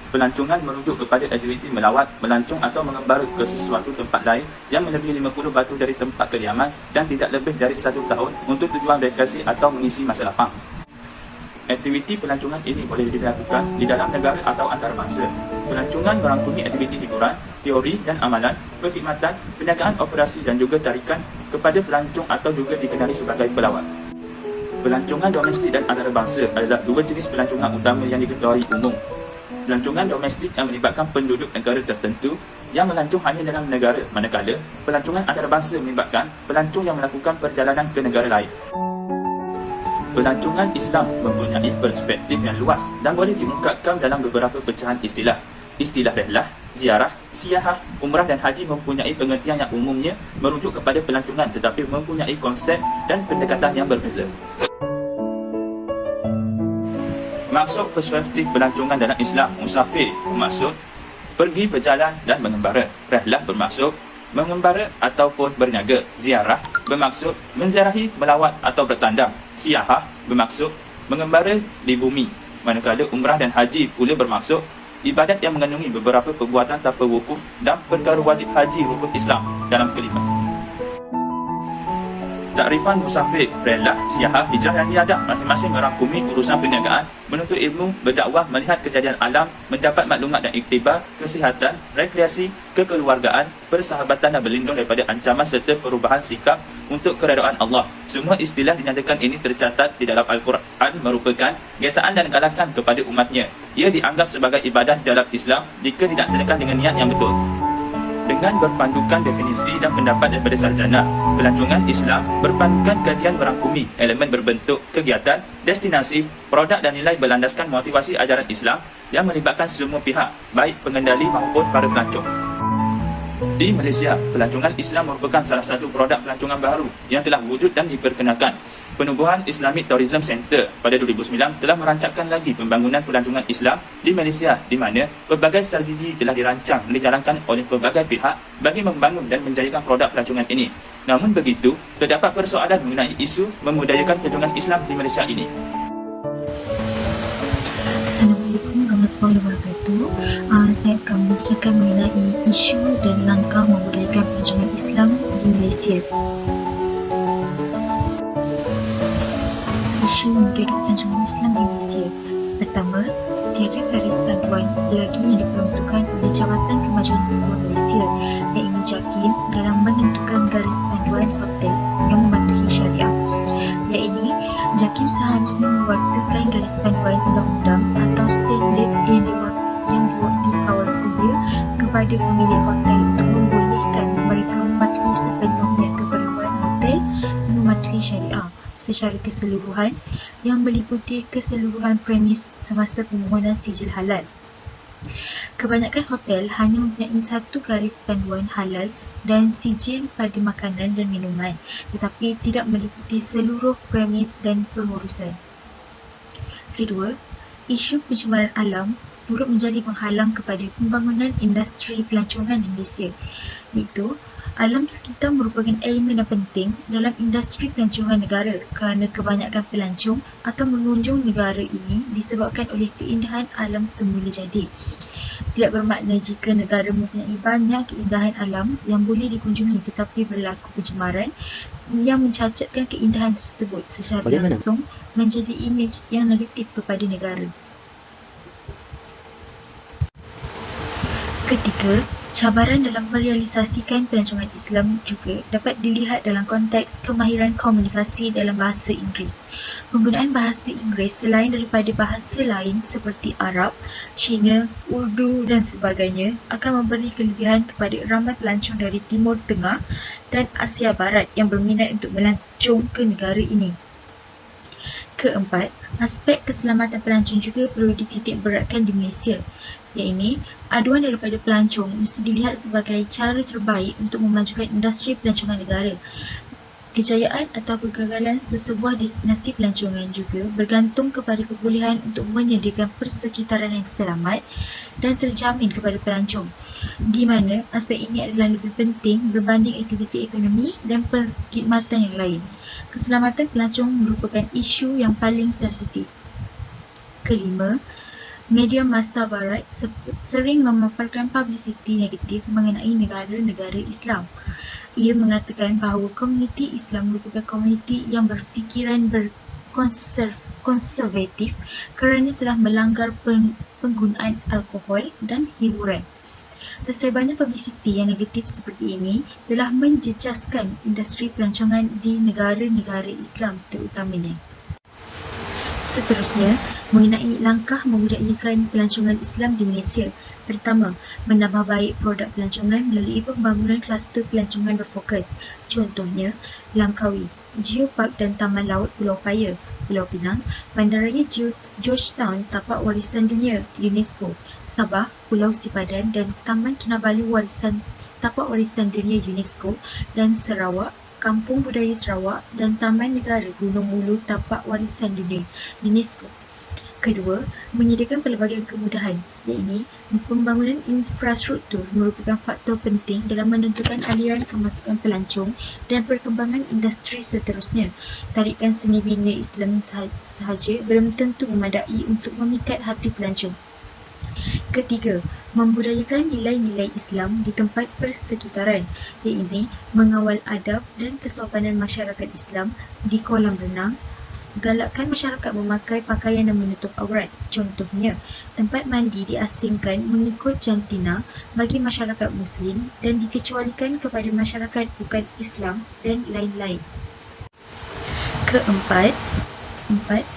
Pelancongan merujuk kepada aktiviti melawat, melancong atau mengembara ke sesuatu tempat lain yang melebihi 50 batu dari tempat kediaman dan tidak lebih dari 1 tahun untuk tujuan rekreasi atau mengisi masa lapang. Aktiviti pelancongan ini boleh dilakukan di dalam negara atau antarabangsa. Pelancongan merangkumi aktiviti hiburan, teori dan amalan, perkhidmatan, perniagaan operasi dan juga tarikan kepada pelancong atau juga dikenali sebagai pelawat. Pelancongan domestik dan antarabangsa adalah dua jenis pelancongan utama yang diketahui umum. Pelancongan domestik yang melibatkan penduduk negara tertentu yang melancong hanya dalam negara, manakala pelancongan antarabangsa melibatkan pelancong yang melakukan perjalanan ke negara lain. Pelancongan Islam mempunyai perspektif yang luas dan boleh diungkapkan dalam beberapa pecahan istilah. Istilah rehlah, ziarah, siyahah, umrah dan haji mempunyai pengertian yang umumnya merujuk kepada pelancongan tetapi mempunyai konsep dan pendekatan yang berbeza. Maksud perspektif pelancongan dalam Islam, musafir bermaksud pergi berjalan dan mengembara. Rehlah bermaksud mengembara ataupun berniaga. Ziarah bermaksud menziarahi, melawat atau bertandang. Siyahah bermaksud mengembara di bumi. Manakala umrah dan haji pula bermaksud ibadat yang mengandungi beberapa perbuatan tanpa wukuf dan perkara wajib haji rukun Islam dalam kelima. Takrifan musafir, rehlah, siyahah, hijrah dan niadah masing-masing merangkumi urusan perniagaan, menuntut ilmu, berdakwah, melihat kejadian alam, mendapat maklumat dan iktibar, kesihatan, rekreasi, kekeluargaan, persahabatan dan berlindung daripada ancaman serta perubahan sikap untuk keredaan Allah. Semua istilah dinyatakan ini tercatat di dalam Al-Quran merupakan gesaan dan galakan kepada umatnya. Ia dianggap sebagai ibadah dalam Islam jika dilaksanakan dengan niat yang betul. Dengan berpandukan definisi dan pendapat daripada sarjana, pelancongan Islam berpandukan kajian merangkumi elemen berbentuk kegiatan, destinasi, produk dan nilai berlandaskan motivasi ajaran Islam yang melibatkan semua pihak, baik pengendali maupun para pelancong. Di Malaysia, pelancongan Islam merupakan salah satu produk pelancongan baru yang telah wujud dan diperkenalkan. Penubuhan Islamic Tourism Center pada 2009 telah merancangkan lagi pembangunan pelancongan Islam di Malaysia di mana pelbagai strategi telah dirancang dan dijalankan oleh pelbagai pihak bagi membangun dan menjayakan produk pelancongan ini. Namun begitu, terdapat persoalan mengenai isu memudayakan pelancongan Islam di Malaysia ini. Assalamualaikum warahmatullahi wabarakatuh. Saya akan menceritakan mengenai isu dan langkah memudayakan pelancongan Islam di Malaysia. Isu memudayakan pelancongan Islam di Malaysia. Pertama, tiada garis panduan lagi yang diperuntukkan oleh Jabatan Kemajuan Islam Malaysia yang ingin JAKIM dalam menentukan garis panduan hotel yang mematuhi syariah. Iaitu, JAKIM seharusnya mewartakan garis panduan undang-undang atau standard yang dikawal sedia kepada pemilik hotel untuk membolehkan mereka mematuhi sepenuhnya keperluan hotel dan mematuhi syariah secara keseluruhan yang meliputi keseluruhan premis semasa permohonan sijil halal. Kebanyakan hotel hanya mempunyai satu garis panduan halal dan sijil pada makanan dan minuman, tetapi tidak meliputi seluruh premis dan pengurusan. Kedua, isu pencemaran alam turut menjadi penghalang kepada pembangunan industri pelancongan di Malaysia. Iaitu, alam sekitar merupakan elemen yang penting dalam industri pelancongan negara kerana kebanyakan pelancong atau mengunjung negara ini disebabkan oleh keindahan alam semula jadi. Tidak bermakna jika negara mempunyai banyak keindahan alam yang boleh dikunjungi tetapi berlaku pencemaran yang mencacatkan keindahan tersebut secara langsung menjadi imej yang negatif kepada negara. Ketiga, cabaran dalam merealisasikan pelancongan Islam juga dapat dilihat dalam konteks kemahiran komunikasi dalam bahasa Inggeris. Penggunaan bahasa Inggeris selain daripada bahasa lain seperti Arab, Cina, Urdu dan sebagainya akan memberi kelebihan kepada ramai pelancong dari Timur Tengah dan Asia Barat yang berminat untuk melancong ke negara ini. Keempat, aspek keselamatan pelancong juga perlu dititik beratkan di Malaysia. Iaitu, aduan daripada pelancong mesti dilihat sebagai cara terbaik untuk memajukan industri pelancongan negara. Kejayaan atau kegagalan sesebuah destinasi pelancongan juga bergantung kepada kebolehan untuk menyediakan persekitaran yang selamat dan terjamin kepada pelancong, di mana aspek ini adalah lebih penting berbanding aktiviti ekonomi dan perkhidmatan yang lain. Keselamatan pelancong merupakan isu yang paling sensitif. Kelima, Media massa barat sering memaparkan publicity negatif mengenai negara-negara Islam. Ia mengatakan bahawa komuniti Islam merupakan komuniti yang berfikiran konservatif kerana telah melanggar penggunaan alkohol dan hiburan. Tersebarnya publicity yang negatif seperti ini telah menjejaskan industri pelancongan di negara-negara Islam terutamanya. Seterusnya, mengenai langkah membudayakan pelancongan Islam di Malaysia. Pertama, menambah baik produk pelancongan melalui pembangunan kluster pelancongan berfokus. Contohnya, Langkawi, Geopark dan Taman Laut Pulau Paya, Pulau Pinang, Bandaraya Georgetown Tapak Warisan Dunia UNESCO, Sabah, Pulau Sipadan dan Taman Kinabalu Tapak Warisan Dunia UNESCO dan Sarawak, Kampung Budaya Sarawak dan Taman Negara Gunung Mulu Tapak Warisan Dunia UNESCO. Kedua, menyediakan pelbagai kemudahan, iaitu pembangunan infrastruktur merupakan faktor penting dalam menentukan aliran kemasukan pelancong dan perkembangan industri seterusnya. Tarikan seni bina Islam sahaja belum tentu memadai untuk memikat hati pelancong. Ketiga, membudayakan nilai-nilai Islam di tempat persekitaran, iaitu mengawal adab dan kesopanan masyarakat Islam di kolam renang, galakkan masyarakat memakai pakaian yang menutup aurat. Contohnya, tempat mandi diasingkan mengikut jantina bagi masyarakat Muslim dan dikecualikan kepada masyarakat bukan Islam dan lain-lain. Keempat,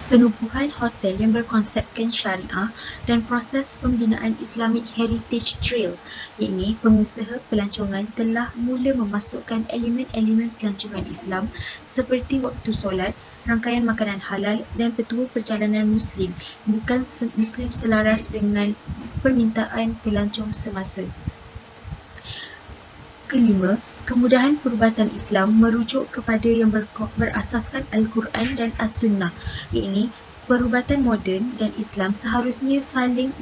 penubuhan hotel yang berkonsepkan syariah dan proses pembinaan Islamic Heritage Trail, iaitu pengusaha pelancongan telah mula memasukkan elemen-elemen pelancongan Islam seperti waktu solat, rangkaian makanan halal dan petua perjalanan Muslim, bukan Muslim selaras dengan permintaan pelancong semasa. Kelima, kemudahan perubatan Islam merujuk kepada yang berasaskan Al-Quran dan As-Sunnah, iaitu perubatan moden dan Islam seharusnya saling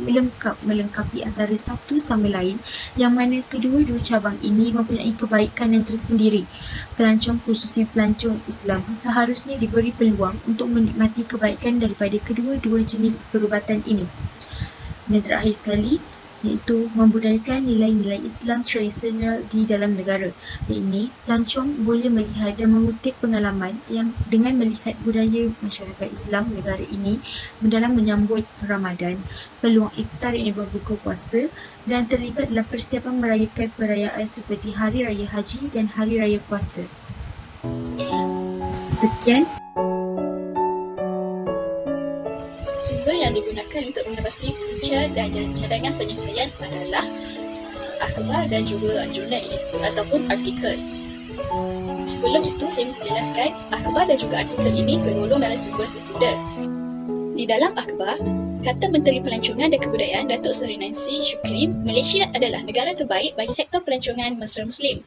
melengkapi antara satu sama lain, yang mana kedua-dua cabang ini mempunyai kebaikan yang tersendiri. Pelancong, khususnya pelancong Islam, seharusnya diberi peluang untuk menikmati kebaikan daripada kedua-dua jenis perubatan ini. Dan terakhir sekali, iaitu membudayakan nilai-nilai Islam tradisional di dalam negara, iaitu pelancong boleh melihat dan mengutip pengalaman yang dengan melihat budaya masyarakat Islam negara ini dalam menyambut Ramadan, peluang iftar yang berbuka puasa dan terlibat dalam persiapan merayakan perayaan seperti Hari Raya Haji dan Hari Raya Puasa. Sekian. Sumber yang digunakan untuk menepasti punca dan cadangan penyelesaian adalah akhbar dan juga jurnal ataupun artikel. Sebelum itu, saya menjelaskan akhbar dan juga artikel ini tergolong dalam sumber sekunder. Di dalam akhbar, kata Menteri Pelancongan dan Kebudayaan Datuk Seri Nancy Shukri, Malaysia adalah negara terbaik bagi sektor pelancongan mesra Muslim.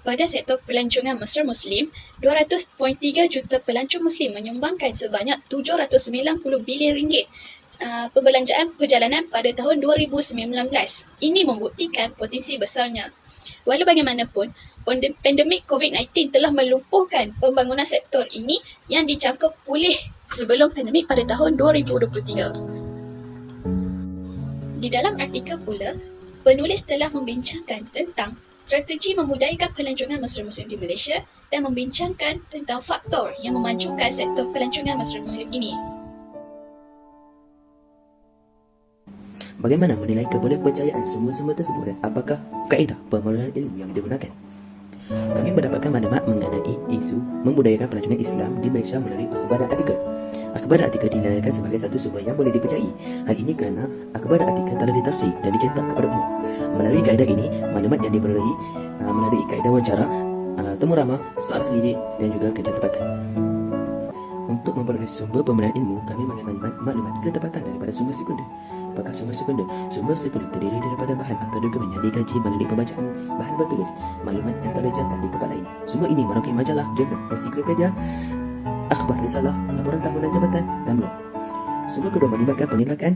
Pada sektor pelancongan mesra Muslim, 200.3 juta pelancong Muslim menyumbangkan sebanyak 790 bilion ringgit pembelanjaan perjalanan pada tahun 2019. Ini membuktikan potensi besarnya. Walau bagaimanapun, pandemik COVID-19 telah melumpuhkan pembangunan sektor ini yang dijangka pulih sebelum pandemik pada tahun 2023. Di dalam artikel pula, penulis telah membincangkan tentang strategi membudayakan pelancongan mesra Muslim di Malaysia dan membincangkan tentang faktor yang memajukan sektor pelancongan mesra Muslim ini. Bagaimana menilai kepercayaan sumber-sumber tersebut dan apakah kaedah pemodelan ilmu yang digunakan? Kami mendapatkan maklumat mengenai isu membudayakan pelancongan Islam di Malaysia melalui akhbar dan artikel. Akhbar dan artikel dinilaikan sebagai satu sumber yang boleh dipercayai. Hal ini kerana akhbar dan artikel telah ditafsir dan dicetak kepada umum. Melalui kaedah ini, maklumat yang diperolehi melalui kaedah wawancara, temu ramah, soal selidik dan juga kaedah tempatan. Untuk memperoleh sumber pembenaran ilmu, kami mengambil maklumat ketepatan daripada sumber sekunder. Apakah sumber sekunder? Sumber sekunder terdiri daripada bahan atau dokumen yang dikaji melalui pembacaan bahan bertulis, maklumat yang terletakkan di tempat lain. Sumber ini merupakan majalah, jurnal, ensiklopedia, akhbar, risalah, laporan tahunan jabatan dan blog. Sumber kedua melibatkan penilaian,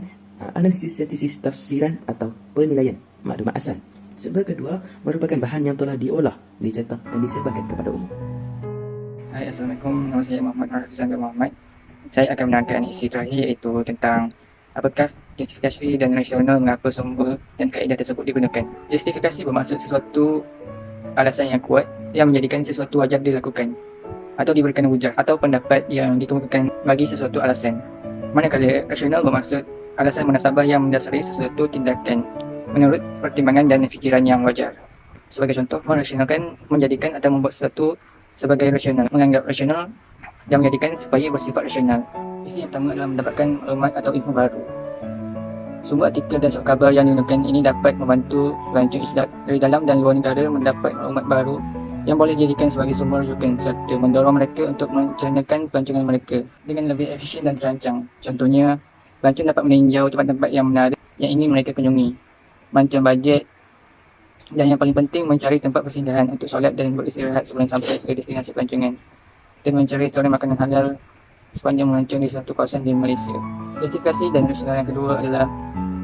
analisis, sintesis, tafsiran atau penilaian maklumat asal. Sumber kedua merupakan bahan yang telah diolah, dicetak dan disebarkan kepada umum. Hai, Assalamualaikum. Nama saya Muhammad Arifizan bin Muhammad. Saya akan menerangkan isi terakhir iaitu tentang apakah Justifikasi dan rasional mengapa sumber dan kaedah tersebut digunakan. Justifikasi bermaksud sesuatu alasan yang kuat yang menjadikan sesuatu wajar dilakukan atau diberikan hujah atau pendapat yang dikemukakan bagi sesuatu alasan. Manakala rasional bermaksud alasan munasabah yang mendasari sesuatu tindakan menurut pertimbangan dan fikiran yang wajar. Sebagai contoh, merasionalkan menjadikan atau membuat sesuatu sebagai rasional, menganggap rasional dan menjadikan supaya bersifat rasional. Isi yang pertama adalah mendapatkan maklumat atau info baru. Sumber artikel dan surat khabar yang digunakan ini dapat membantu pelancong Islam dari dalam dan luar negara mendapat maklumat baru yang boleh dijadikan sebagai sumber rujukan serta mendorong mereka untuk merencanakan pelancongan mereka dengan lebih efisien dan terancang. Contohnya, pelancong dapat meninjau tempat-tempat yang menarik yang ingin mereka kunjungi, merancang bajet dan yang paling penting mencari tempat persinggahan untuk solat dan beristirahat sebelum sampai ke destinasi pelancongan dan mencari restoran makanan halal sepanjang melancong di suatu kawasan di Malaysia. Justifikasi dan rasional yang kedua adalah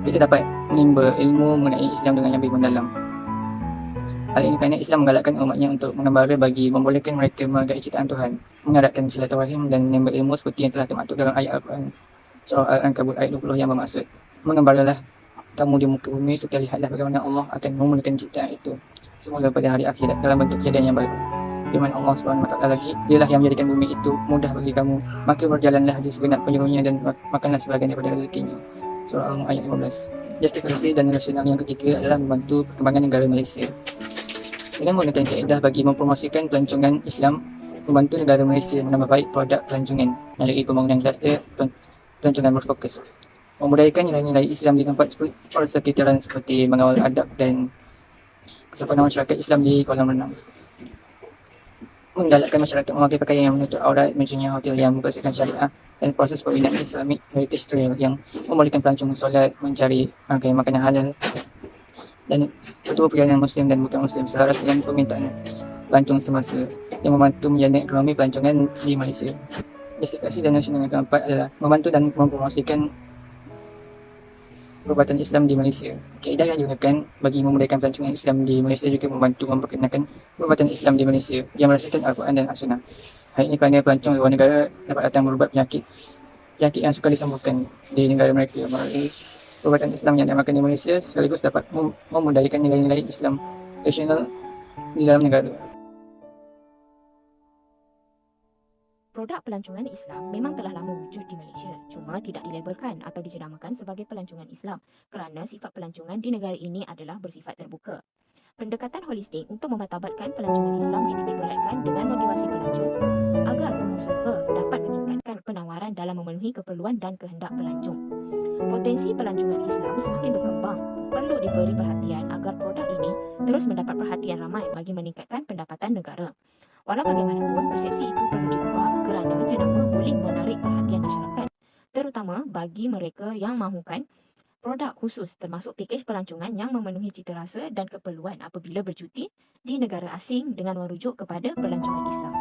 kita dapat menimba ilmu mengenai Islam dengan yang lebih mendalam. Hal ini kerana Islam menggalakkan umatnya untuk mengembara bagi membolehkan mereka menghargai ciptaan Tuhan, mengadakan silaturahim dan menimba ilmu seperti yang telah termaktub dalam ayat Al-Quran surah Al-Ankabut ayat 20 yang bermaksud, mengembaralah kamu di muka bumi serta lihatlah bagaimana Allah akan memulakan ciptaan itu semula pada hari akhirat dalam bentuk kejadian yang baru. Firman Allah SWT lagi, dialah yang menjadikan bumi itu mudah bagi kamu, maka berjalanlah di segenap penjuru-Nya dan makanlah sebahagian daripada rezekinya. Surah Al-Mulk ayat 15. Justifikasi dan rasional yang ketiga adalah membantu perkembangan negara Malaysia. Dengan menggunakan kaedah bagi mempromosikan pelancongan Islam, membantu negara Malaysia menambah baik produk pelancongan melalui pembangunan kluster pelancongan berfokus, memudayakan nilai-nilai Islam di tempat persekitaran seperti mengawal adab dan kesempurnaan masyarakat Islam di kolam renang, menggalakkan masyarakat memakai pakaian yang menutup aurat, mencontohnya hotel yang berasaskan syariah dan proses pembinaan Islamic Heritage Trail yang membolehkan pelancong solat, mencari makanan halal dan ketua perjalanan Muslim dan bukan Muslim selaras dengan permintaan pelancong semasa yang membantu menjaga ekonomi pelancongan di Malaysia. Justifikasi dan rasional yang keempat adalah membantu dan mempromosikan perubatan Islam di Malaysia. Kaedah yang digunakan bagi memudayakan pelancongan Islam di Malaysia juga membantu memperkenalkan perubatan Islam di Malaysia yang berdasarkan Al-Quran dan As-Sunnah. Hal ini kerana pelancong luar negara dapat datang berubat penyakit yang suka disembuhkan di negara mereka melalui perubatan Islam yang diamalkan di Malaysia, sekaligus dapat memudayakan nilai-nilai Islam rasional di dalam negara. Produk pelancongan Islam memang telah lama wujud di Malaysia, cuma tidak dilabelkan atau dijenamakan sebagai pelancongan Islam kerana sifat pelancongan di negara ini adalah bersifat terbuka. Pendekatan holistik untuk memartabatkan pelancongan Islam dititikberatkan dengan motivasi pelancong agar pengusaha dapat meningkatkan penawaran dalam memenuhi keperluan dan kehendak pelancong. Potensi pelancongan Islam semakin berkembang, perlu diberi perhatian agar produk ini terus mendapat perhatian ramai bagi meningkatkan pendapatan negara. Walau bagaimanapun, persepsi itu perlu diubah kerana jenama boleh menarik perhatian masyarakat, terutama bagi mereka yang mahukan produk khusus termasuk pakej pelancongan yang memenuhi citarasa dan keperluan apabila bercuti di negara asing dengan merujuk kepada pelancongan Islam.